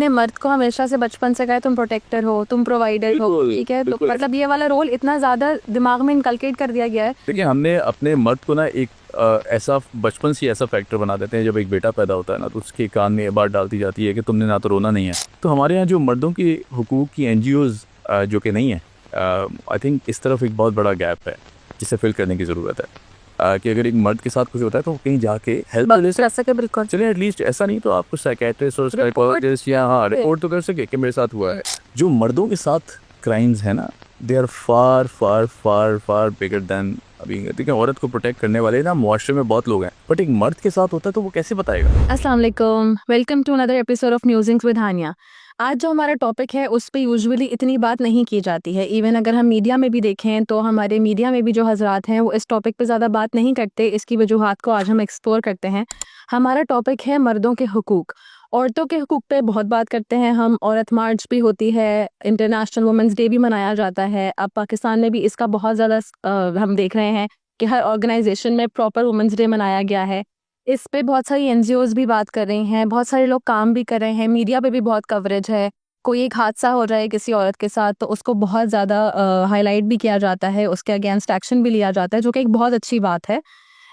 हमने मर्द को हमेशा से बचपन से कहा तुम प्रोटेक्टर हो, तुम प्रोवाइडर हो, बिल्कुल, ठीक है, तो बिल्कुल। मतलब ये वाला रोल इतना ज़्यादा दिमाग में इनकलकेट कर दिया गया है। देखिए, हमने अपने मर्द को ना एक ऐसा बचपन से ऐसा फैक्टर बना देते हैं, जब एक बेटा पैदा होता है ना, तो उसके कान में ये बात डालती जाती है कि तुमने ना तो रोना नहीं है। तो हमारे यहाँ जो मर्दों की हुकूक की एनजीओज़ जो कि नहीं है, आई थिंक इस तरफ एक बहुत बड़ा गैप है, जिसे फिल करने की ज़रूरत है। कि अगर एक मर्द के साथ कुछ होता है तो वो कहीं जाके हेल्प ले कर सके, बिल्कुल। चलिए, एटलीस्ट ऐसा नहीं तो आपको साइकेट्रिस्ट और साइकोलॉजिस्ट या हाँ रिपोर्ट तो कर सके कि मेरे साथ हुआ है। जो मर्दों के साथ क्राइम्स है ना, they are far far far far bigger than. अभी देखिए, औरत को प्रोटेक्ट करने वाले ना मुआशरे में बहुत लोग हैं, बट एक मर्द के साथ होता है तो वो कैसे बताएगा। अस्सलाम वालेकुम, welcome to another episode of musings with Haniya. आज जो हमारा टॉपिक है उस पे यूजुअली इतनी बात नहीं की जाती है। इवन अगर हम मीडिया में भी देखें तो हमारे मीडिया में भी जो हजरात हैं वो इस टॉपिक पे ज़्यादा बात नहीं करते। इसकी वजूहात को आज हम एक्सप्लोर करते हैं। हमारा टॉपिक है मर्दों के हुकूक। औरतों के हुकूक पे बहुत बात करते हैं हम। औरत मार्च भी होती है, इंटरनेशनल वुमेंस डे भी मनाया जाता है। अब पाकिस्तान में भी इसका बहुत ज़्यादा हम देख रहे हैं कि हर ऑर्गेनाइजेशन में प्रॉपर वुमेंस डे मनाया गया है। इस पे बहुत सारी एनजीओज़ भी बात कर रही हैं, बहुत सारे लोग काम भी कर रहे हैं, मीडिया पे भी बहुत कवरेज है। कोई एक हादसा हो रहा है किसी औरत के साथ तो उसको बहुत ज़्यादा हाईलाइट भी किया जाता है, उसके अगेंस्ट एक्शन भी लिया जाता है, जो कि एक बहुत अच्छी बात है।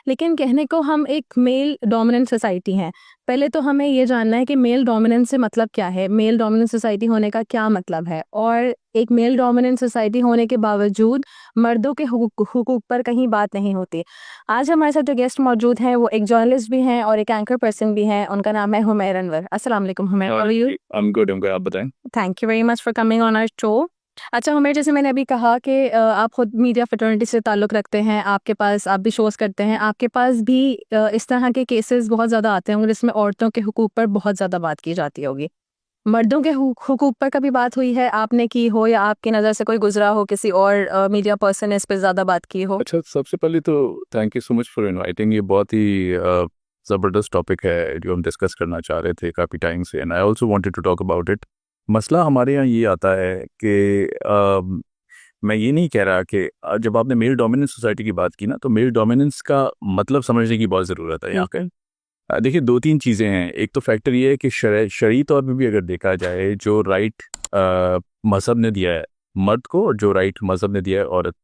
लेकिन कहने को हम एक मेल डोमिनेंट सोसाइटी हैं। पहले तो हमें ये जानना है कि मेल डोमिनेंस से मतलब क्या है, मेल डोमिनेंट सोसाइटी होने का क्या मतलब है, और एक मेल डोमिनेंट सोसाइटी होने के बावजूद मर्दों के हुकूक पर कहीं बात नहीं होती। आज हमारे साथ जो गेस्ट मौजूद हैं वो एक जर्नलिस्ट भी हैं और एक एंकर पर्सन भी हैं। उनका नाम है हुमैर अनवर। अस्सलाम वालेकुम Humair, how are you? I am good, आप बताएं। Thank you very much for coming on our show. अच्छा हुमैर, जैसे मैंने अभी कहा कि आप खुद मीडिया फ्रेटर्निटी से ताल्लुक़ रखते हैं, आपके पास आप भी शोज़ करते हैं, आपके पास भी इस तरह के केसेस बहुत ज़्यादा आते होंगे जिसमें औरतों के हुकूक पर बहुत ज़्यादा बात की जाती होगी। मर्दों के हुकूक पर कभी बात हुई है, आपने की हो या आपकी नज़र से कोई गुजरा हो, किसी और मीडिया पर्सन ने इस पर ज़्यादा बात की हो? अच्छा, सबसे पहले तो thank you so much for inviting. ये बहुत ही ज़बरदस्त टॉपिक है जो हम डिस्कस करना चाह रहे थे काफ़ी टाइम से, and I also wanted to talk about it. मसला हमारे यहाँ ये आता है कि मैं ये नहीं कह रहा कि जब आपने मेल डोमिनेंस सोसाइटी की बात की ना, तो मेल डोमिनेंस का मतलब समझने की बहुत ज़रूरत है यहाँ पे। देखिए, दो तीन चीज़ें हैं। एक तो फैक्टर ये है कि शरई तौर पे भी अगर देखा जाए, जो राइट मज़हब ने दिया है मर्द को और जो राइट मज़हब ने दिया है औरत,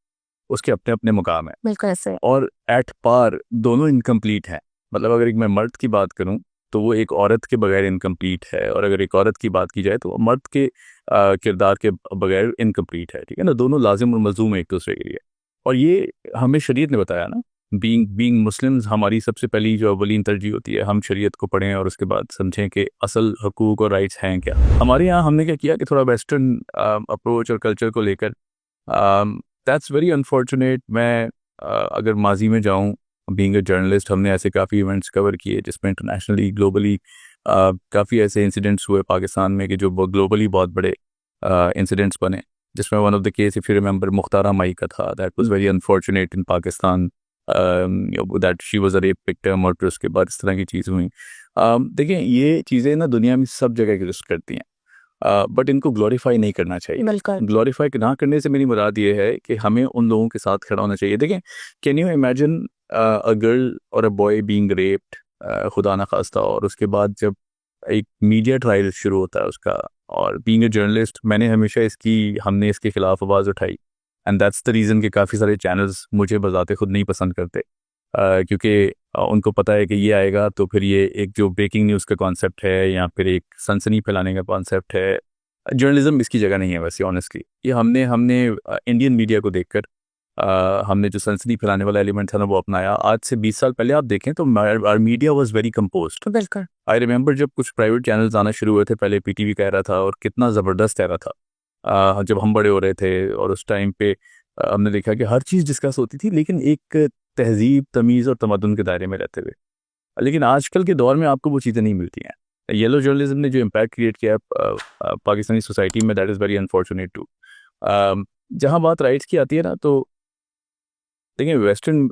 उसके अपने अपने मुकाम है। बिल्कुल ऐसे। और एट पार दोनों इनकम्प्लीट हैं। मतलब अगर एक मैं मर्द की बात करूं तो वो एक औरत के बगैर इनकम्प्लीट है, और अगर एक औरत की बात की जाए तो वो मर्द के किरदार के बगैर इनकम्प्लीट है। ठीक है ना, दोनों लाजिम और मज़लूम है एक दूसरे के लिए। और ये हमें शरीयत ने बताया ना। बीइंग मुस्लिम्स, हमारी सबसे पहली जो अवलीन तरजीह होती है, हम शरीयत को पढ़ें और उसके बाद समझें कि असल हकूक और राइट्स हैं क्या। हमारे यहाँ हमने क्या किया कि थोड़ा वेस्टर्न अप्रोच और कल्चर को लेकर, दैट्स वेरी अनफॉर्चुनेट। मैं अगर माजी में जाऊं, बीइंग अ जर्नलिस्ट, हमने ऐसे काफ़ी इवेंट्स कवर किए जिसमें इंटरनेशनली ग्लोबली काफ़ी ऐसे इंसिडेंट्स हुए पाकिस्तान में कि जो ग्लोबली बहुत बड़े इंसिडेंट्स बने, जिसमें one of the case, if you remember, Mukhtara Mai का था। That was very unfortunate in Pakistan, that she was a rape victim, और फिर उसके बाद इस तरह की चीज़ हुई। देखिए, ये चीज़ें ना दुनिया में सब जगह एग्जिस्ट करती हैं, बट इनको ग्लोरीफाई नहीं करना चाहिए। बिल्कुल। ग्लोरीफाई ना करने से मेरी मुराद ये है कि हमें उन लोगों के साथ खड़ा होना चाहिए। देखें, can you imagine a girl और अ बॉय बीइंग रेप्ड, खुदा ना खास्ता, और उसके बाद जब एक मीडिया ट्रायल शुरू होता है उसका, और बीइंग अ जर्नलिस्ट मैंने हमेशा हमने इसके खिलाफ आवाज़ उठाई, एंड दैट्स द रीज़न कि काफ़ी सारे चैनल्स मुझे बजाते खुद नहीं पसंद करते, क्योंकि उनको पता है कि ये आएगा तो फिर ये एक जो ब्रेकिंग न्यूज़ का कॉन्सेप्ट है या फिर एक सनसनी फैलाने का कॉन्सेप्ट है। जर्नलिज्म इसकी जगह नहीं है वैसे, ऑनेस्टली। ये हमने हमने इंडियन मीडिया को देखकर हमने जो सनसनी फैलाने वाला एलिमेंट था ना वो अपनाया। आज से 20 साल पहले आप देखें तो our media was very composed. बिल्कुल। आई रिमेंबर जब कुछ प्राइवेट चैनल्स आना शुरू हुए थे, पहले पीटीवी कह रहा था, और कितना ज़बरदस्त कह रहा था। जब हम बड़े हो रहे थे और उस टाइम पे हमने देखा कि हर चीज़ डिस्कस होती थी, लेकिन एक तहज़ीब, तमीज़ और तमद्दुन के दायरे में रहते हुए। लेकिन आजकल के दौर में आपको वो चीज़ें नहीं मिलती हैं। येलो जर्नलिज्म ने जो इम्पैक्ट क्रिएट किया है पाकिस्तानी सोसाइटी में, that is very unfortunate too. जहाँ बात राइट्स की आती है ना, तो देखिए, वेस्टर्न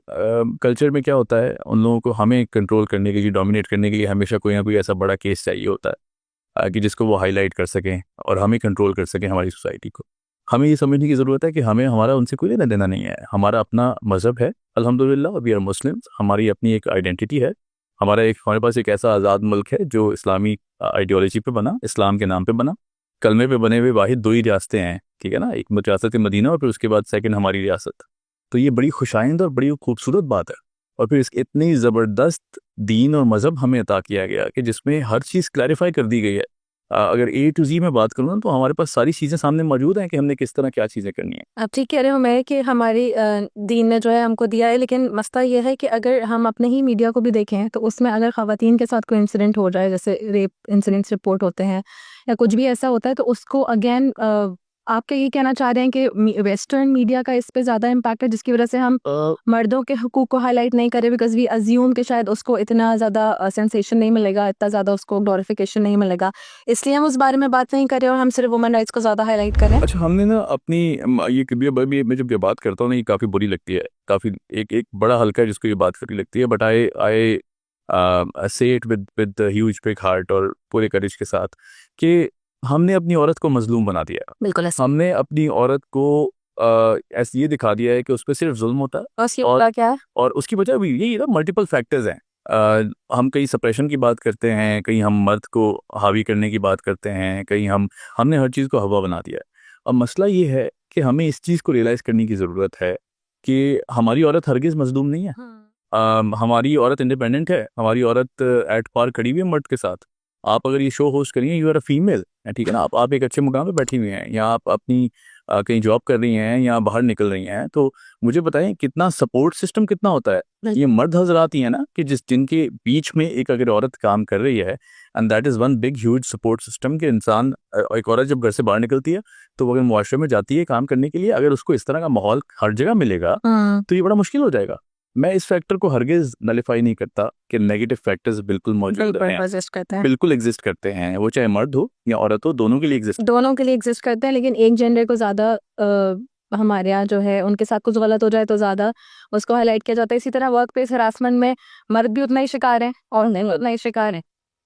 कल्चर में क्या होता है, उन लोगों को हमें कंट्रोल करने के लिए, डोमिनेट करने के लिए हमेशा कोई ना कोई ऐसा बड़ा केस चाहिए होता है, कि जिसको वो हाईलाइट कर सकें और हमें कंट्रोल कर सकें हमारी सोसाइटी को। हमें ये समझने की ज़रूरत है कि हमें हमारा उनसे कोई लेना देना नहीं है। हमारा अपना मज़हब है, अल्हम्दुलिल्लाह वी आर मुस्लिम्स, हमारी अपनी एक आइडेंटिटी है, हमारे पास एक ऐसा आज़ाद मुल्क है जो इस्लामी आइडियोलॉजी पे बना, इस्लाम के नाम पे बना, कलमे पे बने हुए वाहिद 2 ही रियासतें हैं, ठीक है ना, एक रियासत मदीना और फिर उसके बाद सेकंड हमारी रियासत। तो ये बड़ी खुशाइंद और बड़ी खूबसूरत बात है। और फिर इस इतनी ज़बरदस्त दीन और मज़हब हमें अता किया गया कि जिसमें हर चीज़ क्लैरिफाई कर दी गई है। अगर A to Z में बात करूँ ना तो हमारे पास सारी चीज़ें सामने मौजूद हैं कि हमने किस तरह क्या चीज़ें करनी है। आप ठीक कह रहे हो मैं कि हमारी दीन ने जो है हमको दिया है, लेकिन मसला ये है कि अगर हम अपने ही मीडिया को भी देखें तो उसमें अगर ख़वातीन के साथ कोई इंसिडेंट हो जाए, जैसे रेप इंसिडेंट्स रिपोर्ट होते हैं या कुछ भी ऐसा होता है, तो उसको अगेन आप क्या ये कहना चाह रहे हैं कि वेस्टर्न मीडिया का इस पे ज़्यादा इम्पैक्ट है, जिसकी वजह से हम मर्दों के हुकूक को हाईलाइट नहीं करें, बिकॉज वी अज्यूम कि शायद उसको इतना ज़्यादा सेंसेशन नहीं मिलेगा, इतना ज़्यादा उसको ग्लोरिफिकेशन नहीं मिलेगा, इसलिए हम उस बारे में बात नहीं करें और हम सिर्फ वुमेन राइट्स को ज़्यादा हाईलाइट करें। अच्छा, हमने ना अपनी ये कभी अभी मैं जब ये बात करता हूँ ना, ये काफ़ी बुरी लगती है, काफ़ी एक बड़ा हल्का है जिसको ये बात बुरी लगती है, बट आई से it with huge big heart और पूरे करेज के साथ कि हमने अपनी औरत को मजलूम बना दिया। बिल्कुल ऐसा। हमने अपनी औरत को ऐसे ये दिखा दिया है कि उस पर सिर्फ जुल्म होता है। और उसकी वजह क्या है? और उसकी वजह भी यही ना, मल्टीपल फैक्टर्स हैं। हम कहीं सप्रेशन की बात करते हैं, कहीं हम मर्द को हावी करने की बात करते हैं, कहीं हमने हर चीज़ को हवा बना दिया है। अब मसला ये है कि हमें इस चीज़ को रियलाइज़ करने की ज़रूरत है कि हमारी औरत हरगिज़ मजलूम नहीं है। हमारी औरत इंडिपेंडेंट है, हमारी औरत एट पार खड़ी हुई है मर्द के साथ। आप अगर ये शो होस्ट करिए, यू आर अ फीमेल, ठीक है ना, आप एक अच्छे मुकाम पे बैठी हुई हैं, या आप अपनी कहीं जॉब कर रही हैं या बाहर निकल रही हैं, तो मुझे बताएं कितना सपोर्ट सिस्टम कितना होता है। ये मर्द हजरात ही है ना कि जिनके बीच में एक अगर औरत काम कर रही है, and that is one big huge support system कि इंसान एक औरत जब घर से बाहर निकलती है तो वो अगर मुआशरे में जाती है काम करने के लिए, अगर उसको इस तरह का माहौल हर जगह मिलेगा तो ये बड़ा मुश्किल हो जाएगा। मैं इस फैक्टर को हरगिज नलिफाई नहीं करता कि नेगेटिव फैक्टर्स बिल्कुल मौजूद हैं, बिल्कुल एग्जिस्ट करते हैं, वो चाहे मर्द हो या औरत हो, दोनों के लिए एग्जिस्ट करते हैं, लेकिन एक जेंडर को ज़्यादा हमारे यहाँ जो है उनके साथ कुछ गलत हो जाए तो ज़्यादा उसको हाईलाइट किया जाता है। इसी तरह वर्क प्लेस हरासमेंट में मर्द भी उतना ही शिकार है और उतना ही शिकार है।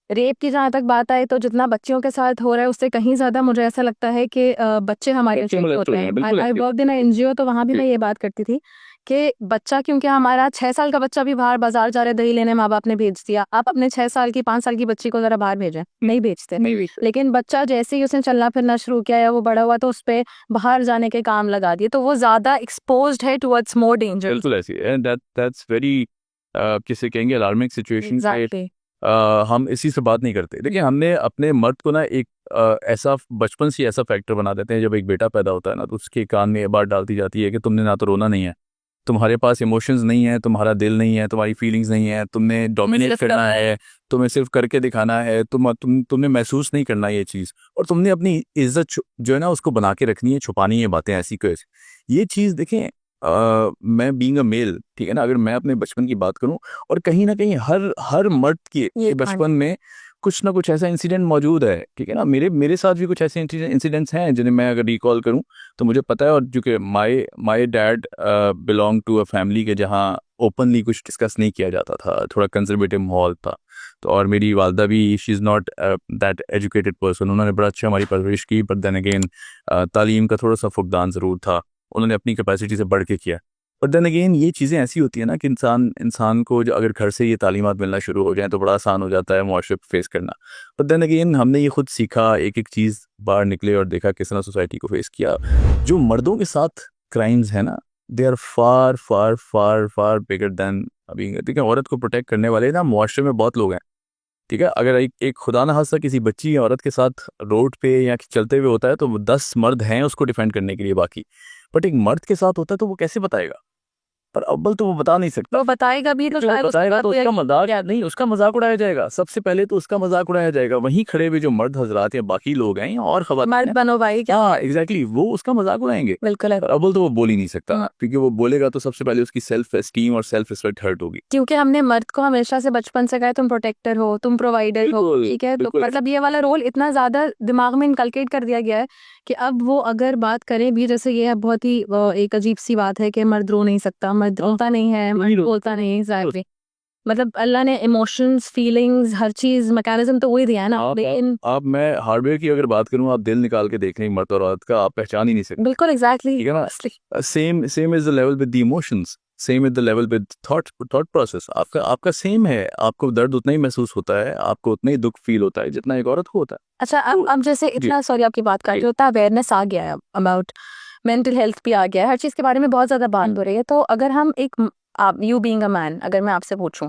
रेप की जहाँ तक बात आए तो जितना बच्चियों के साथ हो रहा है उससे कहीं ज़्यादा मुझे ऐसा लगता है कि बच्चे हमारे होते हैं। आई वर्क इन NGO, तो वहाँ भी मैं ये बात करती थी कि बच्चा, क्योंकि हमारा 6 साल का बच्चा भी बाहर बाजार जा रहा है, दही लेने माँ बाप ने भेज दिया, आप अपने 6 साल की 5 साल की बच्ची को जरा बाहर भेजें, नहीं भेजते। लेकिन बच्चा जैसे ही उसने चलना फिरना शुरू किया या वो बड़ा हुआ तो उस पर बाहर जाने के काम लगा दिए, तो वो ज़्यादा एक्सपोज्ड है टुवर्ड्स मोर डेंजर। बिल्कुल ऐसी है, दैट्स वेरी किसे कहेंगे अलार्मिंग सिचुएशन। हम इसी से बात नहीं करते। देखिए, हमने अपने मर्द को ना एक ऐसा बचपन से ऐसा फैक्टर बना देते हैं, जब एक बेटा पैदा होता है ना तो उसके कान में ये बात डालती जाती है कि तुमने ना तो रोना नहीं है, तुम्हारे पास इमोशंस नहीं है, तुम्हारा दिल नहीं है, तुम्हारी फीलिंग्स नहीं है, तुमने डोमिनेट करना है, तुम्हें सिर्फ करके दिखाना है, तुमने महसूस नहीं करना ये चीज़, और तुमने अपनी इज्जत जो है ना उसको बना के रखनी है, छुपानी है बातें ऐसी को ऐसी। ये चीज़ देखें, मैं बीइंग अ मेल, ठीक है ना, अगर मैं अपने बचपन की बात करूं, और कहीं ना कहीं हर मर्द के बचपन में कुछ ना कुछ ऐसा इंसिडेंट मौजूद है, ठीक है ना। मेरे साथ भी कुछ ऐसे इंसिडेंट्स हैं जिन्हें मैं अगर रिकॉल करूं तो मुझे पता है। और चूँकि my dad belong to a family के जहां ओपनली कुछ डिस्कस नहीं किया जाता था, थोड़ा कंजर्वेटिव माहौल था। तो और मेरी वालदा भी, she is not that educated person, उन्होंने बड़ा अच्छा हमारी परवरिश की, बट देन अगेन तालीम का थोड़ा सा फुकदान ज़रूर था, उन्होंने अपनी कैपेसिटी से बढ़ के किया। बट देन अगेन ये चीज़ें ऐसी होती है ना कि इंसान को जो अगर घर से ये तालीमात मिलना शुरू हो जाए तो बड़ा आसान हो जाता है मुआशरे पे फेस करना। बट देन अगेन हमने ये खुद सीखा, एक एक चीज़ बाहर निकले और देखा किस तरह सोसाइटी को फेस किया। जो मर्दों के साथ क्राइम्स है ना, they are far far far far bigger than. अभी ठीक है, औरत को प्रोटेक्ट करने वाले ना मुआशरे में बहुत लोग हैं, ठीक है। अगर एक खुदा न खास्ता किसी बच्ची या औरत के साथ रोड पे या चलते हुए होता है तो 10 मर्द हैं उसको डिफेंड करने के लिए बाकी, बट एक मर्द के साथ होता है तो वो कैसे बताएगा? पर अव्वल तो वो बता नहीं सकता। वो बताएगा भी तो जो शायद बताएगा तो उसका मजाक नहीं, उसका मजाक उड़ाया जाएगा। सबसे पहले तो उसका मजाक उड़ाया जाएगा, वहीं खड़े हुए जो मर्द हजरात या बाकी लोग हैं या और खवातीन मर्द बनो भाई, क्या हाँ एग्जैक्टली, वो उसका मजाक उड़ाएंगे। बिल्कुल है। पर अव्वल तो वो बोल ही नहीं सकता, क्योंकि वो बोलेगा तो सबसे पहले उसकी सेल्फ एस्टीम और सेल्फ रिस्पेक्ट हर्ट होगी। क्योंकि हमने मर्द को हमेशा से बचपन से कहा तुम प्रोटेक्टर हो, तुम प्रोवाइडर हो, बिल्कुल, ठीक है, तो बिल्कुल। मतलब ये वाला रोल इतना ज्यादा दिमाग में इनकलकेट कर दिया गया है कि अब वो अगर बात करें भी, जैसे ये है बहुत ही एक अजीब सी बात है कि मर्द रो नहीं सकता, मर्द रोता नहीं है, मर्द बोलता नहीं, एग्जैक्टली। मतलब अल्लाह ने इमोशंस, फीलिंग्स, हर चीज मैकेनिज्म तो वही दिया है ना, लेकिन आप मैं हार्डवेयर की अगर बात करूं, आप दिल निकाल के देख रहे हैं मर्द और औरत का, आप पहचान ही नहीं सकते। बिल्कुल एग्जैक्टली, ठीक है ना, same is the level with the emotions. Same with the level with thought process. आपका सेम है, आपको दर्द उतना ही महसूस होता है, आपको उतना ही दुख फील होता है जितना एक औरत को होता है। अच्छा, अब जैसे जी। इतना, सॉरी आपकी बात काट रही हूँ, इतना अवेयरनेस आ गया है अबाउट मेंटल हेल्थ भी आ गया है, हर चीज़ के बारे में बहुत ज़्यादा बात हो रही है, तो अगर हम आप यू बीइंग अ मैन, अगर मैं आपसे पूछूं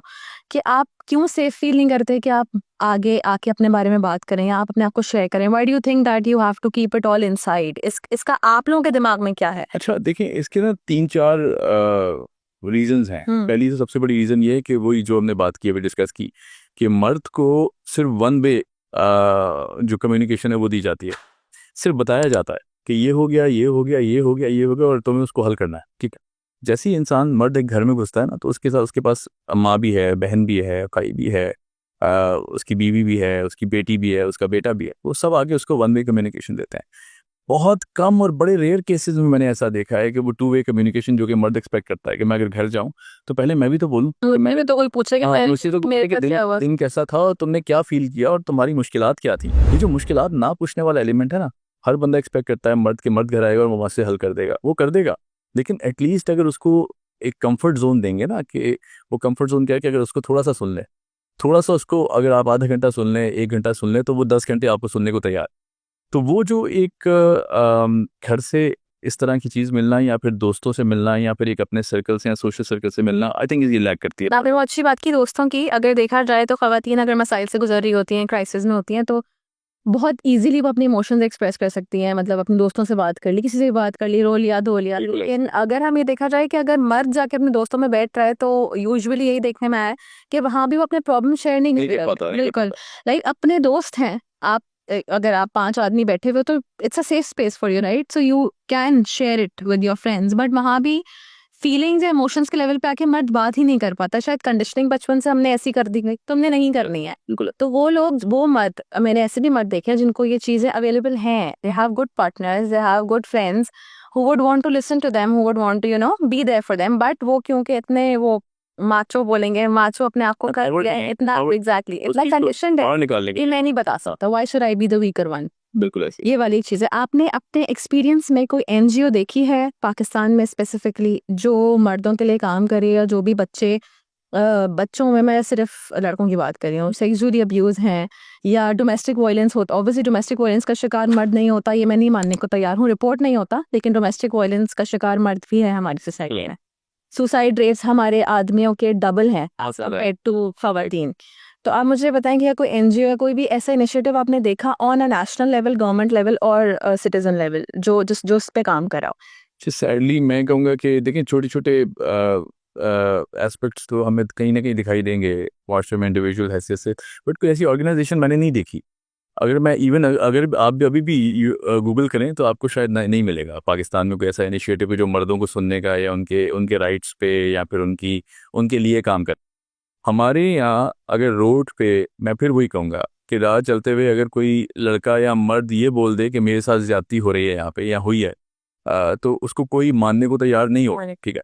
कि आप क्यों सेफ फील नहीं करते कि आप आगे आके अपने बारे में बात करें या आप अपने आप को शेयर करें, why do you think that you have to keep it all inside? इसका आप लोगों के दिमाग में क्या है? अच्छा देखिए, इसके ना 3-4 रीजंस हैं। पहली तो सबसे बड़ी रीजन ये है कि वही जो हमने बात की, अभी डिस्कस की, कि मर्द को सिर्फ वन वे जो कम्युनिकेशन है वो दी जाती है। सिर्फ बताया जाता है कि ये हो गया, ये हो गया, ये हो गया, ये हो गया, और तुम्हें उसको हल करना है, ठीक है। जैसे ही इंसान मर्द एक घर में घुसता है ना, तो उसके साथ उसके पास माँ भी है, बहन भी है, भाई भी है, उसकी बीवी भी है, उसकी बेटी भी है, उसका बेटा भी है। वो सब आगे उसको वन वे कम्युनिकेशन देते हैं। बहुत कम और बड़े रेयर केसेस में मैंने ऐसा देखा है कि वो टू वे कम्युनिकेशन जो कि मर्द एक्सपेक्ट करता है कि मैं अगर घर जाऊं तो पहले मैं भी तो बोलूं, तो मैं भी तो कोई पूछेगा हाँ, उसी तो मेरे कि साथ क्या हुआ। दिन कैसा था और तुमने क्या फील किया और तुम्हारी मुश्किलात क्या थी। ये जो मुश्किलात ना पूछने वाला एलिमेंट है ना, हर बंदा एक्सपेक्ट करता है मर्द के मर्द घर आएगा और वो वहाँ से हल कर देगा, वो कर देगा। लेकिन एटलीस्ट अगर उसको एक कंफर्ट जोन देंगे ना, कि वो कंफर्ट जोन क्या है कि अगर उसको थोड़ा सा सुन ले, थोड़ा सा उसको, अगर आप आधा घंटा सुन लें, 1 घंटा सुन लें, तो वो 10 घंटे आपको सुनने को तैयार। तो वो जो एक घर से इस तरह की चीज़ मिलना, या फिर दोस्तों से मिलना, या फिर एक अपने सर्कल से या सोशल सर्कल से मिलना, आई थिंक ये लैक करती है। आपने वो अच्छी बात की दोस्तों की। अगर देखा जाए तो खवातीन अगर मसाइल से गुजर रही होती हैं, क्राइसिस में होती हैं, तो बहुत इजीली वो अपने इमोशंस एक्सप्रेस कर सकती हैं। मतलब अपने दोस्तों से बात कर ली, किसी से भी बात कर ली, रो लिया, धो लिया। बिल्कुल। लेकिन अगर हम ये देखा जाए कि अगर मर्द जाके अपने दोस्तों में बैठ रहा है, तो यूजुअली यही देखने में आया है कि वहाँ भी वो अपने प्रॉब्लम शेयर नहीं नहीं कर कर पाता, नहीं कर बिल्कुल। लाइक अपने दोस्त हैं आप, अगर आप 5 आदमी बैठे हुए हो, तो it's a safe space for you, right? So you can share it with your friends, but वहाँ भी फीलिंग्स या इमोशंस के लेवल पे आके मर्द बात ही नहीं कर पाता। शायद कंडीशनिंग बचपन से हमने ऐसी कर दी गई, तुमने नहीं करनी है। बिल्कुल। तो वो लोग, वो मर्द, मैंने ऐसे भी मर्द देखे हैं जिनको ये चीजें अवेलेबल हैं, they have good partners, they have good friends who would want to listen to them, who would want to be there for them, but वो क्योंकि इतने वो माचो बोलेंगे, माचो अपने आप को कर लिया है, इतना एग्जैक्टली इतना कंडीशनड है बाहर निकालने कि मैं नहीं बता सकता, why should I be the weaker one. बिल्कुल ऐसे। ये वाली चीज़ है। आपने अपने एक्सपीरियंस में कोई एनजीओ देखी है पाकिस्तान में स्पेसिफिकली जो मर्दों के लिए काम करे, या जो भी बच्चों में, मैं सिर्फ लड़कों की बात कर रही हूँ, सेक्सुअली अब्यूज़ हैं या डोमेस्टिक वायलेंस होता, ऑब्वियसली डोमेस्टिक वायलेंस का शिकार मर्द नहीं होता, ये मैं नहीं मानने को तैयार हूँ, रिपोर्ट नहीं होता, लेकिन डोमेस्टिक वायलेंस का शिकार मर्द भी है हमारी सोसाइटी में। सुसाइड रेट्स हमारे आदमियों के डबल हैं कंपेयर्ड टू खवातीन। तो आप मुझे बताएं कि या कोई एनजीओ या कोई भी ऐसा इनिशिएटिव आपने देखा on a national level, government level और सिटीजन लेवल, जो जो उस पे काम करा हो? सैडली मैं कहूँगा कि देखिए, छोटे छोटे एस्पेक्ट्स तो हमें कहीं ना कहीं दिखाई देंगे वाशरूम में इंडिविजुअल हैसियत से, बट कोई ऐसी ऑर्गेनाइजेशन मैंने नहीं देखी। अगर मैं इवन अगर आप भी अभी भी गूगल करें तो आपको शायद नहीं मिलेगा पाकिस्तान में कोई ऐसा इनिशिएटिव जो मर्दों को सुनने का, या उनके उनके राइट्स पे, या फिर उनके लिए काम कर। हमारे यहाँ अगर रोड पे, मैं फिर वही कहूँगा कि राह चलते हुए अगर कोई लड़का या मर्द ये बोल दे कि मेरे साथ ज्यादती हो रही है यहाँ पे या हुई है, तो उसको कोई मानने को तैयार नहीं हो, ठीक है।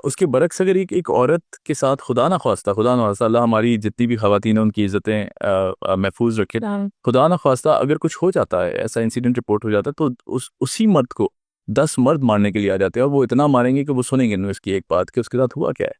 उसके बरक्स अगर एक औरत के साथ खुदा ना ख्वास्ता, अल्लाह हमारी जितनी भी खवातीन हैं उनकी इज़्ज़तें महफूज रखे, खुदा ना ख्वास्ता अगर कुछ हो जाता है, ऐसा इंसिडेंट रिपोर्ट हो जाता है, तो उसी मर्द को 10 मर्द मारने के लिए आ जाते हैं, और वो इतना मारेंगे कि वो सुनेंगे नहीं उसकी एक बात कि उसके साथ हुआ क्या है।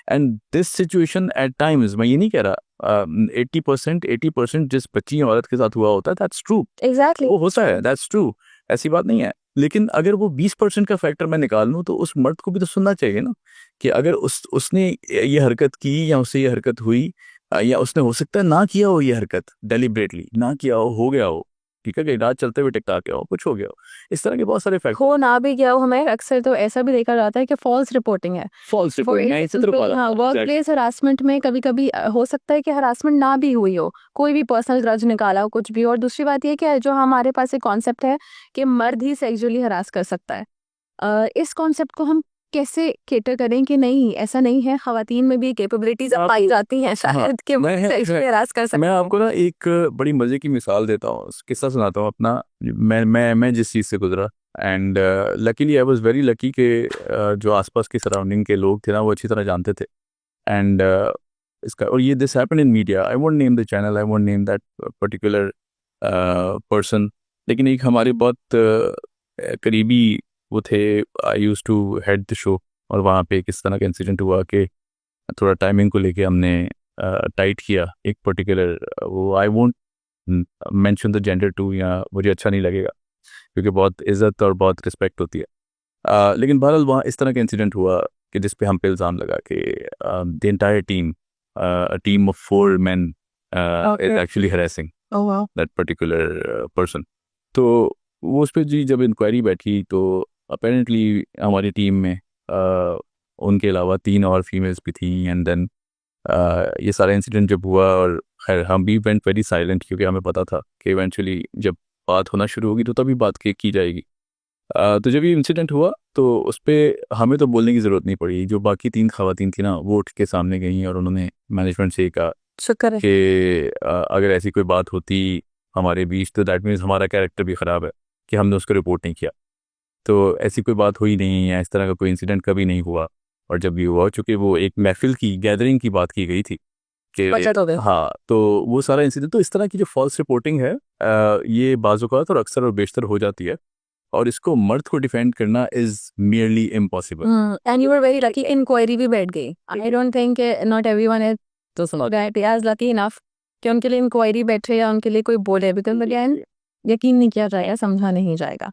And this situation at times, मैं ये नहीं कह रहा 80% जिस बच्ची औरत के साथ हुआ होता है, दैट्स ट्रू, एग्जैक्टली वो होता है, दैट्स ट्रू, ऐसी बात नहीं है। लेकिन अगर वो 20% का फैक्टर मैं निकाल लूँ, तो उस मर्द को भी तो सुनना चाहिए ना, कि अगर उसने ये हरकत की या उससे ये हरकत हुई, या उसने हो सकता है ना किया हो, ये हरकत डेलिबरेटली ना किया हो गया हो, ठीक है, कि रात चलते हुए टिकटा के हो, कुछ हो गया हो, इस तरह के बहुत सारे फैक्टर। हो ना भी गया हो, हमें अक्सर तो ऐसा भी देखा जाता है कि फॉल्स रिपोर्टिंग है। फॉल्स रिपोर्टिंग है, इसी तरह हाँ, वर्क प्लेस हरासमेंट में कभी कभी हो सकता है कि हरासमेंट ना भी हुई हो, कोई भी पर्सनल ग्रज निकाला हो, कुछ भी। और दूसरी बात ये कि जो हमारे पास एक कॉन्सेप्ट है कि मर्द ही सेक्सुअली हरास कर सकता है, इस कॉन्सेप्ट को हम कैसे केटर करें कि नहीं, ऐसा नहीं है, खवातीन में भी कैपेबिलिटीज पाई जाती हैं शायद कि सेक्सुअली हरास कर सकते मैं हैं। आपको ना एक बड़ी मजे की मिसाल देता हूँ, किस्सा सुनाता हूँ अपना। मैं जिस चीज़ से गुजरा, and luckily I was very lucky कि जो आसपास के सराउंडिंग के लोग थे ना, वो अच्छी तरह जानते थे। एंड इसका, और ये this happened in media, I won't name the channel, I won't name that particular person, लेकिन एक हमारे बहुत करीबी वो थे, I used to head the show, और वहाँ पे किस तरह का इंसिडेंट हुआ कि थोड़ा टाइमिंग को लेके हमने टाइट किया एक पर्टिकुलर, वो I won't mention the gender too, या मुझे अच्छा नहीं लगेगा क्योंकि बहुत इज्जत और बहुत रिस्पेक्ट होती है। लेकिन बहरहाल वहाँ इस तरह का इंसिडेंट हुआ कि जिस पे हम पे इल्ज़ाम लगा कि the entire team, a team of 4 men is Okay. actually harassing Oh wow. that particular person. तो वो उस पर जी जब इंक्वायरी बैठी तो अपेरेंटली हमारी टीम में उनके अलावा 3 और फीमेल्स भी थी। एंड देन ये सारा इंसिडेंट जब हुआ, और खैर हम भी वेंट वेरी साइलेंट क्योंकि हमें पता था कि इवेंचुअली जब बात होना शुरू होगी तो तभी बात की जाएगी। तो जब ये इंसिडेंट हुआ तो उस पर हमें तो बोलने की ज़रूरत नहीं पड़ी। जो बाकी 3 खवातीन थी ना, वो उठ के सामने गई और उन्होंने मैनेजमेंट से कहा शुक्र है। कि अगर ऐसी कोई बात होती हमारे बीच तो दैट मीन्स हमारा कैरेक्टर भी ख़राब है कि हमने उसको रिपोर्ट नहीं किया। तो ऐसी कोई बात हुई नहीं है, इस तरह का कोई इंसिडेंट कभी नहीं हुआ। और जब भी हुआ, चूँकि वो एक महफिल की गैदरिंग की बात की गई थी कि बचत हो गया। हाँ, तो वो सारा इंसिडेंट, तो इस तरह की जो फॉल्स रिपोर्टिंग है ये बाज़-औक़ात और अक्सर और बेशतर हो जाती है, और इसको मर्द को डिफेंड करना is merely impossible. And you were very lucky, inquiry भी बैठ गई। I don't think not everyone is तो दैट एज लकी इनफ कि उनके लिए इंक्वायरी बैठे या उनके लिए कोई बोले, बिकॉज अगेन यकीन नहीं किया जाएगा, समझा नहीं जाएगा।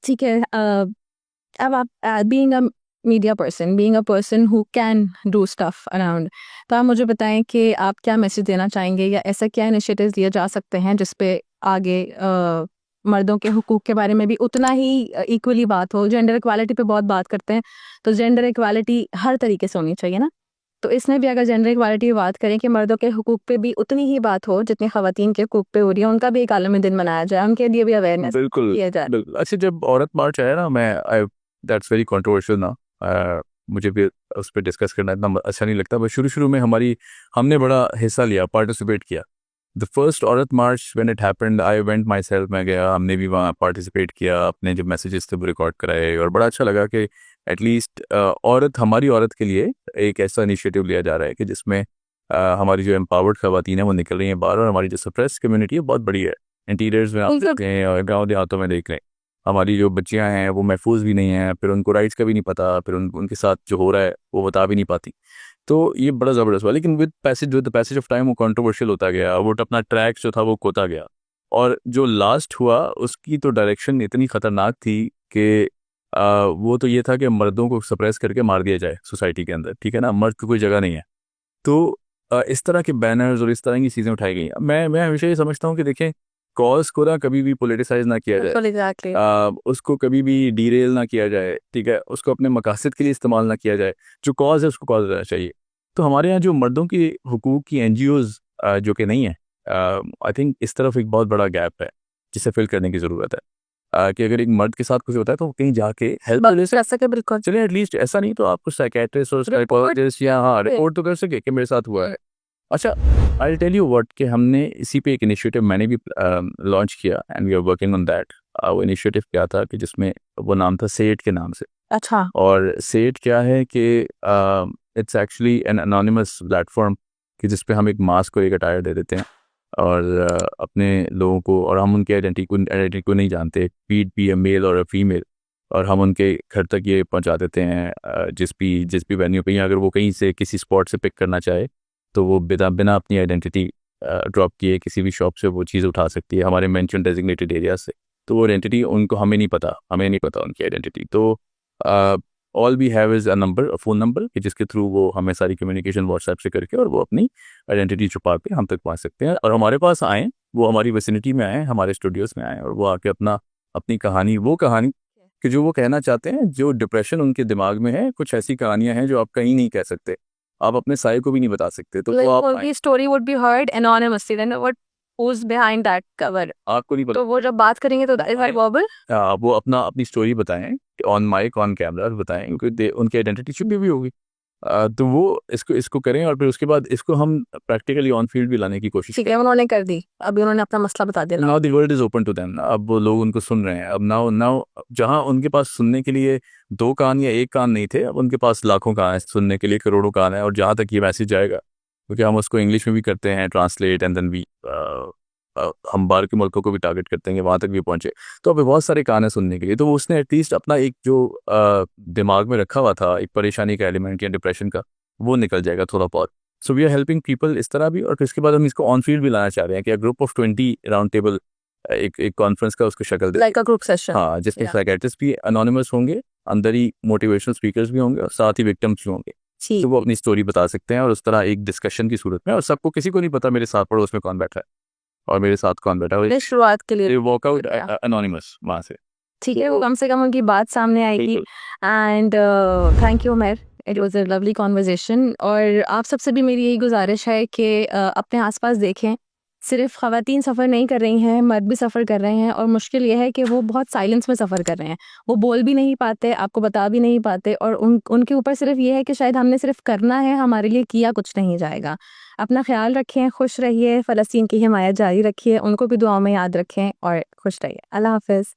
ठीक है, अब आप being a media person, being a person who can do stuff around, तो आप मुझे बताएं कि आप क्या मैसेज देना चाहेंगे या ऐसा क्या इनिशिएटिव्स लिए जा सकते हैं जिस पे आगे मर्दों के हुकूक के बारे में भी उतना ही इक्वली बात हो। जेंडर इक्वालिटी पे बहुत बात करते हैं, तो जेंडर इक्वालिटी हर तरीके से होनी चाहिए ना। तो इसमें भी अगर जेंडर इक्वालिटी की बात करें कि मर्दों के हुकूक पे भी उतनी ही बात हो जितनी ख़वातीन के हुकूक पे हो रही है, उनका भी एक आलमी दिन मनाया जाए, उनके लिए भी अवेयरनेस बिल्कुल, किया जाए। बिल्कुल। अच्छा, जब औरत मार्च आया ना, मैं आई दैट्स वेरी कंट्रोवर्शियल ना, मुझे भी उस पे डिस्कस करना इतना अच्छा नहीं लगता, बस शुरू-शुरू में हमने बड़ा हिस्सा लिया, पार्टिसिपेट किया। The first Aurat March when it happened, I went myself, मैं गया, हमने भी वहाँ पार्टिसिपेट किया, अपने जो मैसेजेस थे वो रिकॉर्ड कराए, और बड़ा अच्छा लगा कि एटलीस्ट हमारी औरत के लिए एक ऐसा इनिशिएटिव लिया जा रहा है कि जिसमें हमारी जो एम्पावर्ड ख़वातीन हैं वो निकल रही हैं बाहर, और हमारी जो सप्रेस कम्युनिटी है बहुत बड़ी है। इंटीरियर्स में आप बिल्कुल। देखते हैं और गाँव देहातों में देख लें, हमारी जो बच्चियाँ हैं वो महफूज भी नहीं हैं, फिर उनको राइट्स का भी नहीं पता, फिर उनके साथ जो हो रहा है वो बता भी नहीं पाती। तो ये बड़ा ज़बरदस्त हुआ, लेकिन with the passage of time वो कंट्रोवर्शियल होता गया, वो अपना ट्रैक जो था वो खोता गया, और जो लास्ट हुआ उसकी तो डायरेक्शन इतनी ख़तरनाक थी कि वो तो ये था कि मर्दों को सप्रेस करके मार दिया जाए सोसाइटी के अंदर, ठीक है ना, मर्द की कोई जगह नहीं है। तो इस तरह के बैनर्स और इस तरह की चीज़ें उठाई गई हैं। मैं हमेशा ये समझता हूँ कि देखें, कॉज को ना कभी भी पोलिटिसाइज ना किया जाए, बिल्कुल, एग्जैक्टली। उसको कभी भी डीरेल ना किया जाए, ठीक है, उसको अपने मकासद के लिए इस्तेमाल ना किया जाए। जो कॉज है उसको कॉज रहना चाहिए। तो हमारे यहाँ जो मर्दों की हुकूक की एनजीओज़ जो कि नहीं है, आई थिंक इस तरफ एक बहुत बड़ा गैप है जिसे फिल करने की ज़रूरत है। कि अगर एक मर्द के साथ कुछ होता है तो वो कहीं जाके हेल्प ले सके, बिल्कुल। चलिए, एटलीस्ट ऐसा नहीं तो आप कुछ साइकेट्रिस्ट और साइकोलॉजिस्ट या हाँ रिपोर्ट तो कर सके कि मेरे साथ हुआ है। अच्छा, आई टेल यू व्हाट, कि हमने इसी पे एक इनिशिएटिव मैंने भी लॉन्च किया, and we are working on that. वो इनिशिएटिव क्या था कि जिसमें वो नाम था सेट के नाम से। अच्छा। और सेट क्या है कि it's actually an anonymous platform कि जिस पे हम एक मास्क को एक अटायर दे देते हैं, और अपने लोगों को, और हम उनके आइडेंटिटी को नहीं जानते, बी ए मेल और फीमेल, और हम उनके घर तक ये पहुंचा देते हैं जिस भी वेन्यू पे, या अगर वो कहीं से किसी स्पॉट से पिक करना चाहे तो वो बिना अपनी आइडेंटिटी ड्रॉप किए किसी भी शॉप से वो चीज़ उठा सकती है हमारे मेंशन डेजिग्नेटेड एरिया से। तो वो आइडेंटिटी उनको हमें नहीं पता उनकी आइडेंटिटी। तो all we have is a phone number कि जिसके थ्रू वो हमें सारी कम्युनिकेशन व्हाट्सएप से करके और वो अपनी आइडेंटिटी छुपा के हम तक पहुँच सकते हैं, और हमारे पास आएँ, वो हमारी विसिनिटी में आएँ, हमारे स्टूडियोज़ में आएँ, और वो आके अपनी कहानी कि जो वो कहना चाहते हैं, जो डिप्रेशन उनके दिमाग में है, कुछ ऐसी कहानियाँ हैं जो आप कहीं नहीं कह सकते, आप अपने साये को भी नहीं बता सकते, तो वो आप आएँ। The story would be heard anonymously, then who's behind that cover? आपको नहीं पता, तो वो जब बात करेंगे तो that is verbal? वो अपनी स्टोरी बताएं, ऑन माइक ऑन कैमरा बताएं, क्योंकि उनकी आइडेंटिटी छुपी हुई होगी। तो वो इसको करें, और फिर उसके बाद इसको हम प्रैक्टिकली ऑन फील्ड भी लाने की कोशिश ठीक है, उन्होंने कर दी, अभी उन्होंने अपना मसला बता दिया। Now the world is open to them. अब वो लोग उनको सुन रहे हैं। अब नाउ जहां उनके पास सुनने के लिए 2 कान या 1 कान नहीं थे, अब उनके पास लाखों कान है, सुनने के लिए करोड़ों कान है। और जहां तक ये मैसेज जाएगा, क्योंकि हम उसको इंग्लिश में भी करते हैं ट्रांसलेट, एंड देन वी हम बाहर के मुल्कों को भी टारगेट करते हैं कि वहाँ तक भी पहुँचे। तो अभी बहुत सारे कान हैं सुनने के लिए, तो वो उसने एटलीस्ट अपना एक जो दिमाग में रखा हुआ था एक परेशानी का एलिमेंट या डिप्रेशन का, वो निकल जाएगा थोड़ा बहुत। So we are helping people इस तरह भी, और इसके बाद हम इसको ऑन फील्ड भी लाना चाह रहे हैं कि ग्रुप ऑफ 20 राउंड टेबल एक कॉन्फ्रेंस का उसको शक्ल दे, लाइक अ ग्रुप सेशन। हाँ, जिसमें साइकेट्रिस्ट भी अनोनिमस होंगे, अंदर ही मोटिवेशनल स्पीकर्स भी होंगे और साथ ही विक्टिम्स भी होंगे। ठीक तो वो अपनी स्टोरी बता सकते हैं और उस तरह एक डिस्कशन की सूरत में, और सबको, किसी को नहीं पता मेरे साथ पड़ोस में कौन बैठा है और मेरे साथ कौन बैठा है, शुरुआत के लिए वॉकआउट शुक्रिया। अनोनिमस वहाँ से। ठीक है, वो कम से कम उनकी बात सामने आएगी। बिल्कुल। And thank you Umar, it was a lovely conversation. और आप सबसे भी मेरी यही गुजारिश है कि अपने आसपास देखें, सिर्फ ख़वातीन सफ़र नहीं कर रही हैं, मर्द भी सफ़र कर रहे हैं, और मुश्किल ये है कि वो बहुत साइलेंस में सफ़र कर रहे हैं। वो बोल भी नहीं पाते, आपको बता भी नहीं पाते, और उनके ऊपर सिर्फ ये है कि शायद हमने सिर्फ करना है, हमारे लिए किया कुछ नहीं जाएगा। अपना ख्याल रखें, खुश रहिए, फ़लस्तीन की हिमायत जारी रखिए, उनको भी दुआओं में याद रखें और खुश रहिए। अल्लाह हाफ़िज़।